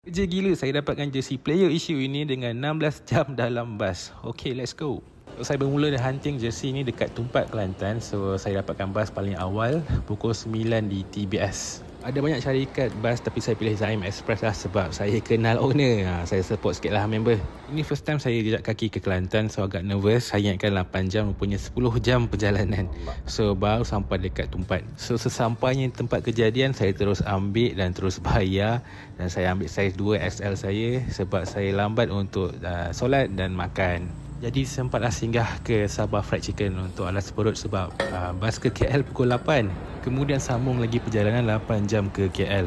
Kerja gila saya dapatkan jersey player issue ini dengan 16 jam dalam bas. Okay, let's go. So, saya bermula dengan hunting jersey ni dekat Tumpat, Kelantan. So, saya dapatkan bas paling awal pukul 9 di TBS. Ada banyak syarikat bas tapi saya pilih Zaim Express lah sebab saya kenal owner. Saya support sikit lah member. Ini first time saya jejak kaki ke Kelantan, so agak nervous. Saya ingatkan 8 jam, rupanya 10 jam perjalanan. So baru sampai dekat Tumpat. So sesampainya tempat kejadian, saya terus ambil dan terus bayar. Dan saya ambil saiz 2 XL saya sebab saya lambat untuk solat dan makan. Jadi sempatlah singgah ke Sabah Fried Chicken untuk alas perut sebab bas ke KL pukul 8. Kemudian sambung lagi perjalanan 8 jam ke KL.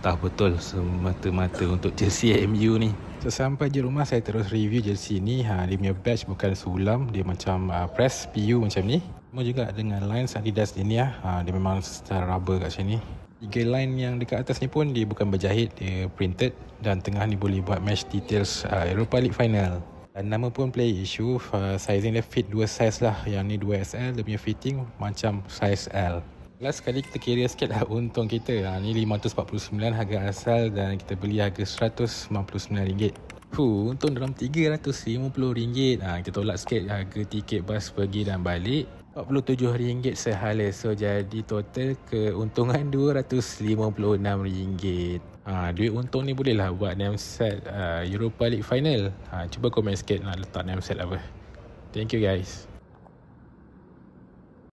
Tak betul semata-mata untuk jersey MU ni. Sesampai je rumah saya terus review jersey ni. Dia punya badge bukan sulam, dia macam press PU macam ni. Semua juga dengan lines Adidas ni dia memang secara rubber kat sini. 3 line yang dekat atas ni pun dia bukan berjahit, dia printed. Dan tengah ni boleh buat match details Europa League Final. Dan nama pun play issue, sizing dia fit 2 size lah. Yang ni 2XL, dia punya fitting macam size L. Last kali kita kira sikit lah untung kita. Ni RM549 harga asal dan kita beli harga RM199. Untung dalam RM350. Kita tolak sikit harga tiket bas pergi dan balik. RM47 sehala. So jadi total keuntungan RM256. Duit untung ni boleh lah buat name set Europa League Final. Cuba komen sikit nak letak name set apa. Thank you guys.